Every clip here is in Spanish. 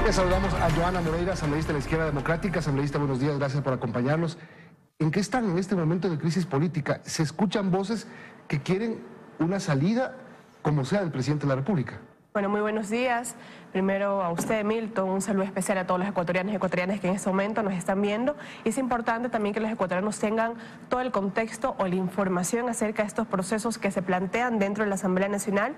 Ya saludamos a Joana Moreira, asambleísta de la Izquierda Democrática. Asambleísta, buenos días, gracias por acompañarnos. ¿En qué están en este momento de crisis política? Se escuchan voces que quieren una salida como sea del presidente de la República. Bueno, muy buenos días. Primero a usted, Milton, un saludo especial a todos los ecuatorianos y ecuatorianas que en este momento nos están viendo. Y es importante también que los ecuatorianos tengan todo el contexto o la información acerca de estos procesos que se plantean dentro de la Asamblea Nacional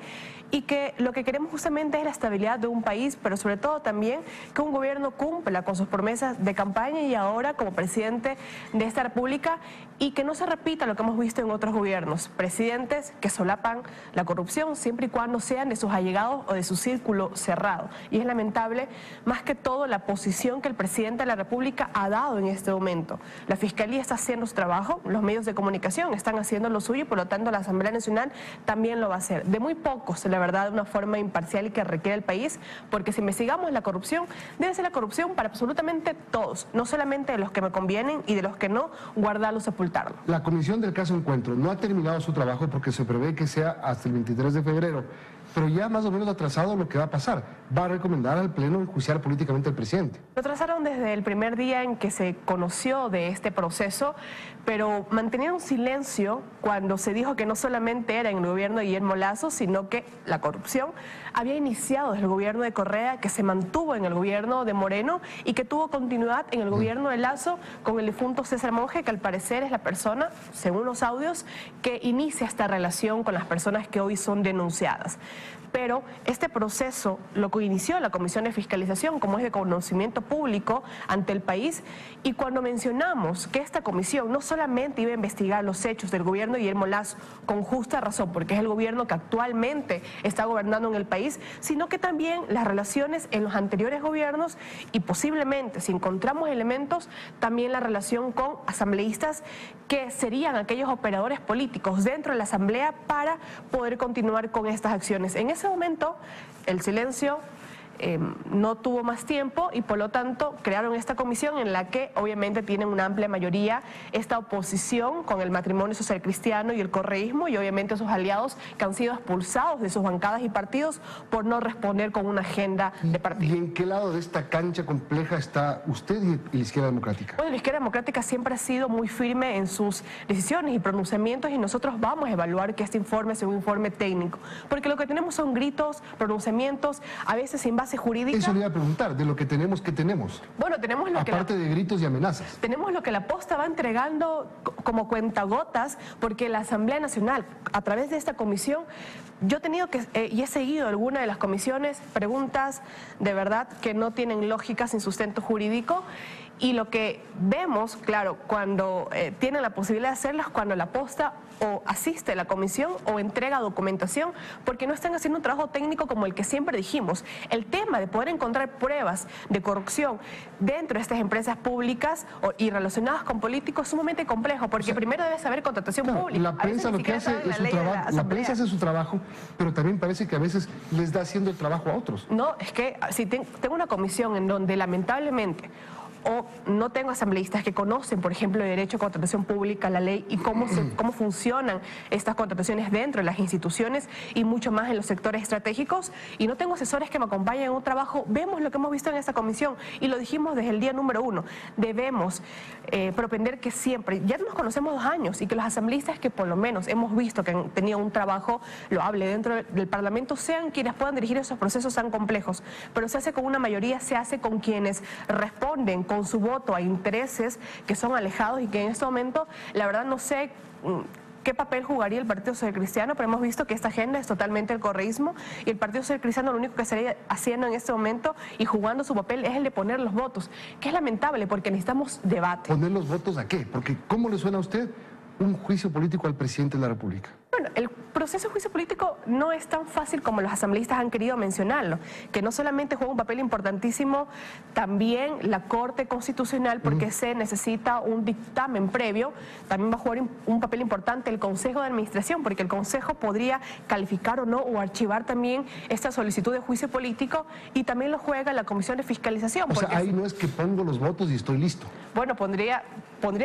y que lo que queremos justamente es la estabilidad de un país, pero sobre todo también que un gobierno cumpla con sus promesas de campaña y ahora como presidente de esta República y que no se repita lo que hemos visto en otros gobiernos, presidentes que solapan la corrupción siempre y cuando sean de sus allegados o de su círculo cerrado. Y es lamentable, más que todo, la posición que el presidente de la República ha dado en este momento. La Fiscalía está haciendo su trabajo, los medios de comunicación están haciendo lo suyo y por lo tanto la Asamblea Nacional también lo va a hacer. De muy pocos, la verdad, de una forma imparcial y que requiere el país, porque si investigamos la corrupción, debe ser la corrupción para absolutamente todos, no solamente de los que me convienen y de los que no, guardarlo, sepultarlo. La comisión del caso Encuentro no ha terminado su trabajo porque se prevé que sea hasta el 23 de febrero. Pero ya más o menos atrasado lo que va a pasar. Va a recomendar al Pleno enjuiciar políticamente al presidente. Lo trazaron desde el primer día en que se conoció de este proceso, pero mantenieron silencio cuando se dijo que no solamente era en el gobierno de Guillermo Lasso, sino que la corrupción había iniciado desde el gobierno de Correa, que se mantuvo en el gobierno de Moreno y que tuvo continuidad en el gobierno de Lasso con el difunto César Monge, que al parecer es la persona, según los audios, que inicia esta relación con las personas que hoy son denunciadas. Pero este proceso lo que inició la Comisión de Fiscalización, como es de conocimiento público ante el país, y cuando mencionamos que esta comisión no solamente iba a investigar los hechos del gobierno de Guillermo Lasso, con justa razón, porque es el gobierno que actualmente está gobernando en el país, sino que también las relaciones en los anteriores gobiernos y posiblemente, si encontramos elementos, también la relación con asambleístas que serían aquellos operadores políticos dentro de la Asamblea para poder continuar con estas acciones. En ese momento, el silencio no tuvo más tiempo y por lo tanto crearon esta comisión en la que obviamente tienen una amplia mayoría esta oposición con el Matrimonio Social Cristiano y el correísmo y obviamente sus aliados que han sido expulsados de sus bancadas y partidos por no responder con una agenda de partido. ¿Y en qué lado de esta cancha compleja está usted y la Izquierda Democrática? Bueno, la Izquierda Democrática siempre ha sido muy firme en sus decisiones y pronunciamientos y nosotros vamos a evaluar que este informe sea un informe técnico, porque lo que tenemos son gritos, pronunciamiamientos, a veces sin base jurídica. Eso le iba a preguntar, de lo que tenemos, ¿qué tenemos? Bueno, tenemos lo que aparte de gritos y amenazas. Tenemos lo que la Posta va entregando como cuentagotas, porque la Asamblea Nacional, a través de esta comisión, yo he tenido que, y he seguido alguna de las comisiones, preguntas de verdad que no tienen lógica sin sustento jurídico, y lo que vemos, claro, cuando tienen la posibilidad de hacerlas, cuando la Posta o asiste a la comisión o entrega documentación, porque no están haciendo un trabajo técnico como el que siempre dijimos. El tema de poder encontrar pruebas de corrupción dentro de estas empresas públicas y relacionadas con políticos es sumamente complejo, porque primero debe saber contratación pública. La prensa lo que hace es su trabajo, la prensa hace su trabajo, pero también parece que a veces les da haciendo el trabajo a otros. No, es que si tengo una comisión en donde lamentablemente o no tengo asambleístas que conocen, por ejemplo, el derecho a contratación pública, la ley y cómo funcionan estas contrataciones dentro de las instituciones y mucho más en los sectores estratégicos, y no tengo asesores que me acompañen en un trabajo. Vemos lo que hemos visto en esta comisión y lo dijimos desde el día número 1. Debemos propender que siempre, ya nos conocemos 2 años y que los asambleístas que por lo menos hemos visto que han tenido un trabajo loable dentro del Parlamento sean quienes puedan dirigir esos procesos tan complejos, pero se hace con una mayoría, se hace con quienes responden con su voto a intereses que son alejados y que en este momento, la verdad, no sé qué papel jugaría el Partido Social Cristiano, pero hemos visto que esta agenda es totalmente el correísmo y el Partido Social Cristiano lo único que estaría haciendo en este momento y jugando su papel es el de poner los votos, que es lamentable porque necesitamos debate. ¿Poner los votos a qué? Porque ¿cómo le suena a usted un juicio político al presidente de la República? Bueno, el proceso de juicio político no es tan fácil como los asambleístas han querido mencionarlo, que no solamente juega un papel importantísimo, también la Corte Constitucional, porque se necesita un dictamen previo, también va a jugar un papel importante el Consejo de Administración, porque el Consejo podría calificar o no, o archivar también esta solicitud de juicio político, y también lo juega la Comisión de Fiscalización. O sea, ahí no es que pongo los votos y estoy listo. Bueno, pondría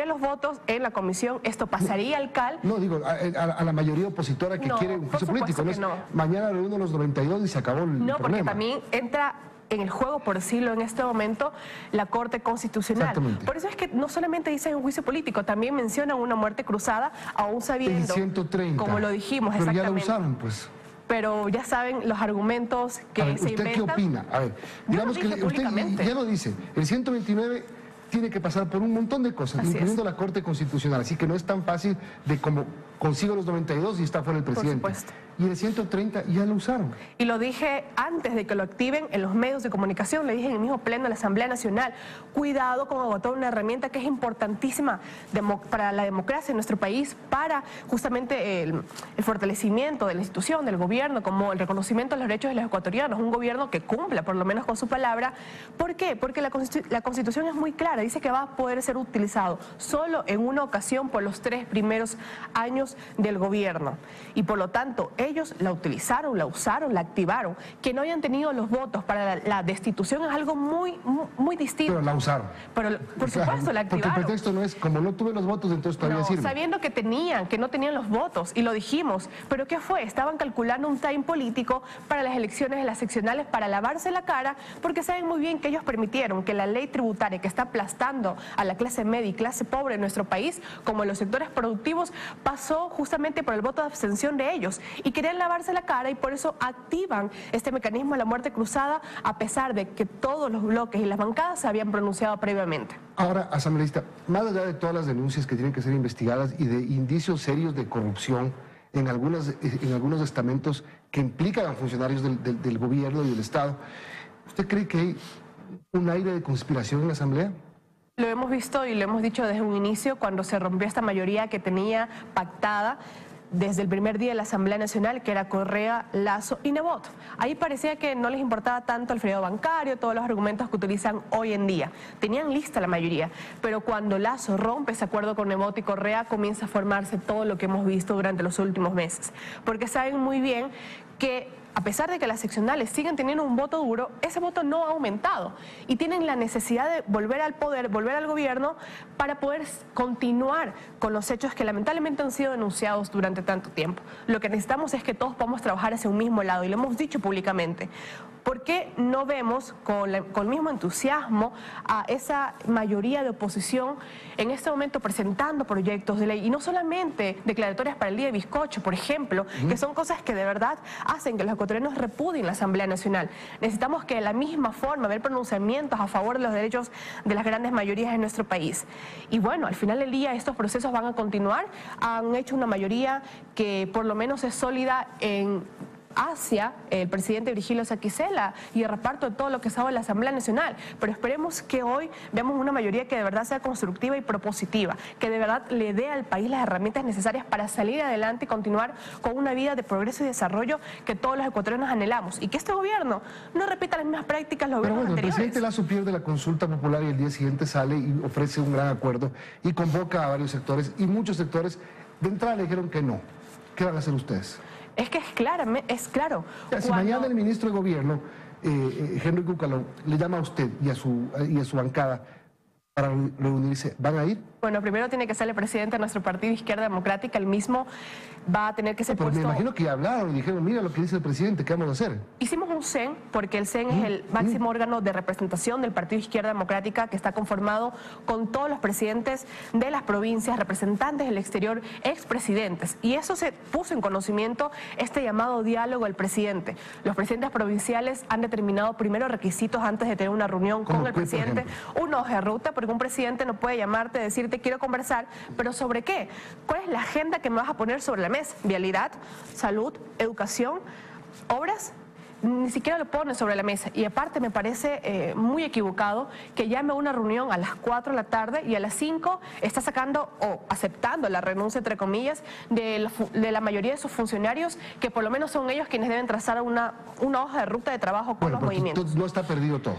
los votos en la comisión, esto pasaría al CAL. No, digo, a la mayoría opositora que quiere un juicio político. No. Mañana reúno los 92 y se acabó el problema. No, porque también entra en el juego, por decirlo en este momento, la Corte Constitucional. Por eso es que no solamente dicen un juicio político, también mencionan una muerte cruzada, aún sabiendo, el 130, como lo dijimos, pero exactamente. ya lo usaron, pues. Pero ya saben los argumentos que se inventan. ¿Usted qué opina? A ver, digamos que usted ya lo dice, el 129 tiene que pasar por un montón de cosas, incluyendo la Corte Constitucional, así que no es tan fácil de como consigo los 92 y está fuera el presidente. Por supuesto. Y el 130 ya lo usaron. Y lo dije antes de que lo activen en los medios de comunicación, le dije en el mismo pleno de la Asamblea Nacional, cuidado con agotar una herramienta que es importantísima para la democracia en nuestro país, para justamente el fortalecimiento de la institución, del gobierno, como el reconocimiento de los derechos de los ecuatorianos, un gobierno que cumpla por lo menos con su palabra. ¿Por qué? Porque la Constitución es muy clara, dice que va a poder ser utilizado solo en una ocasión por los 3 primeros años del gobierno. Y por lo tanto, ellos la utilizaron, la usaron, la activaron. Que no hayan tenido los votos para la destitución es algo muy distinto. Pero la usaron. Pero por supuesto la activaron. Porque el pretexto no es, como no tuve los votos, entonces todavía sirve. Sabiendo que no tenían los votos, y lo dijimos. ¿Pero qué fue? Estaban calculando un time político para las elecciones de las seccionales, para lavarse la cara, porque saben muy bien que ellos permitieron que la ley tributaria que está aplastando a la clase media y clase pobre en nuestro país, como en los sectores productivos, pasó justamente por el voto de abstención de ellos. Y querían lavarse la cara y por eso activan este mecanismo de la muerte cruzada, a pesar de que todos los bloques y las bancadas se habían pronunciado previamente. Ahora, asambleísta, más allá de todas las denuncias que tienen que ser investigadas y de indicios serios de corrupción en algunos estamentos que implican a funcionarios del gobierno y del Estado, ¿usted cree que hay un aire de conspiración en la Asamblea? Lo hemos visto y lo hemos dicho desde un inicio, cuando se rompió esta mayoría que tenía pactada desde el primer día de la Asamblea Nacional, que era Correa, Lasso y Nebot. Ahí parecía que no les importaba tanto el feriado bancario, todos los argumentos que utilizan hoy en día. Tenían lista la mayoría, pero cuando Lasso rompe ese acuerdo con Nebot y Correa, comienza a formarse todo lo que hemos visto durante los últimos meses. Porque saben muy bien que, a pesar de que las seccionales siguen teniendo un voto duro, ese voto no ha aumentado y tienen la necesidad de volver al poder, volver al gobierno, para poder continuar con los hechos que lamentablemente han sido denunciados durante tanto tiempo. Lo que necesitamos es que todos podamos trabajar hacia un mismo lado, y lo hemos dicho públicamente. ¿Por qué no vemos con el mismo entusiasmo a esa mayoría de oposición en este momento presentando proyectos de ley? Y no solamente declaratorias para el día de bizcocho, por ejemplo, que son cosas que de verdad hacen que los ecuatorianos repudien la Asamblea Nacional. Necesitamos que de la misma forma haber pronunciamientos a favor de los derechos de las grandes mayorías en nuestro país. Y bueno, al final del día estos procesos van a continuar. Han hecho una mayoría que por lo menos es sólida hacia el presidente Virgilio Saquicela y el reparto de todo lo que se ha dado en la Asamblea Nacional. Pero esperemos que hoy veamos una mayoría que de verdad sea constructiva y propositiva, que de verdad le dé al país las herramientas necesarias para salir adelante y continuar con una vida de progreso y desarrollo que todos los ecuatorianos anhelamos, y que este gobierno no repita las mismas prácticas los gobiernos anteriores. El presidente Lasso pierde la consulta popular y el día siguiente sale y ofrece un gran acuerdo y convoca a varios sectores, y muchos sectores de entrada le dijeron que no. ¿Qué van a hacer ustedes? Es que es claro. Si mañana el ministro de Gobierno, Henry Cucalón, le llama a usted y a su bancada para reunirse, ¿van a ir? Bueno, primero tiene que ser el presidente de nuestro partido Izquierda Democrática, el mismo va a tener que ser puesto... Pero me imagino que ya hablaron y dijeron, mira lo que dice el presidente, ¿qué vamos a hacer? Hicimos un CEN, porque el CEN es el máximo órgano de representación del partido Izquierda Democrática, que está conformado con todos los presidentes de las provincias, representantes del exterior, expresidentes. Y eso se puso en conocimiento, este llamado diálogo del presidente. Los presidentes provinciales han determinado primero requisitos antes de tener una reunión con el presidente, una hoja de ruta, porque un presidente no puede llamarte y decirte quiero conversar, pero ¿sobre qué? ¿Cuál es la agenda que me vas a poner sobre la mesa? ¿Vialidad, salud, educación, obras? Ni siquiera lo pone sobre la mesa. Y aparte me parece muy equivocado que llame a una reunión a las 4 de la tarde y a las 5 está sacando o aceptando la renuncia, entre comillas, de la mayoría de sus funcionarios, que por lo menos son ellos quienes deben trazar una hoja de ruta de trabajo con los movimientos. No está perdido todo.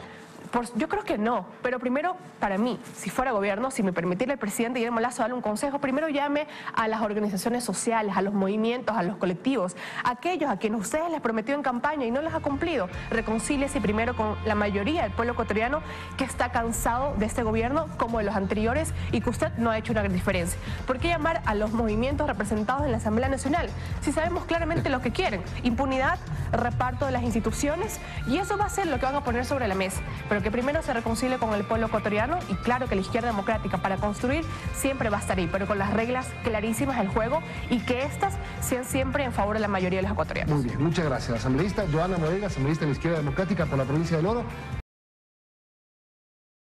Yo creo que no, pero primero, para mí, si fuera gobierno, si me permitiera el presidente Guillermo Lasso darle un consejo, primero llame a las organizaciones sociales, a los movimientos, a los colectivos, aquellos a quienes ustedes les prometió en campaña y no les ha cumplido. Reconcíliese primero con la mayoría del pueblo ecuatoriano que está cansado de este gobierno como de los anteriores y que usted no ha hecho una gran diferencia. ¿Por qué llamar a los movimientos representados en la Asamblea Nacional si sabemos claramente lo que quieren? Impunidad, reparto de las instituciones, y eso va a ser lo que van a poner sobre la mesa, pero que primero se reconcilie con el pueblo ecuatoriano, y claro que la izquierda democrática para construir siempre va a estar ahí, pero con las reglas clarísimas del juego y que estas sean siempre en favor de la mayoría de los ecuatorianos. Muy bien, muchas gracias. Asambleísta Joana Moreira, asambleísta de la izquierda democrática por la provincia del Oro.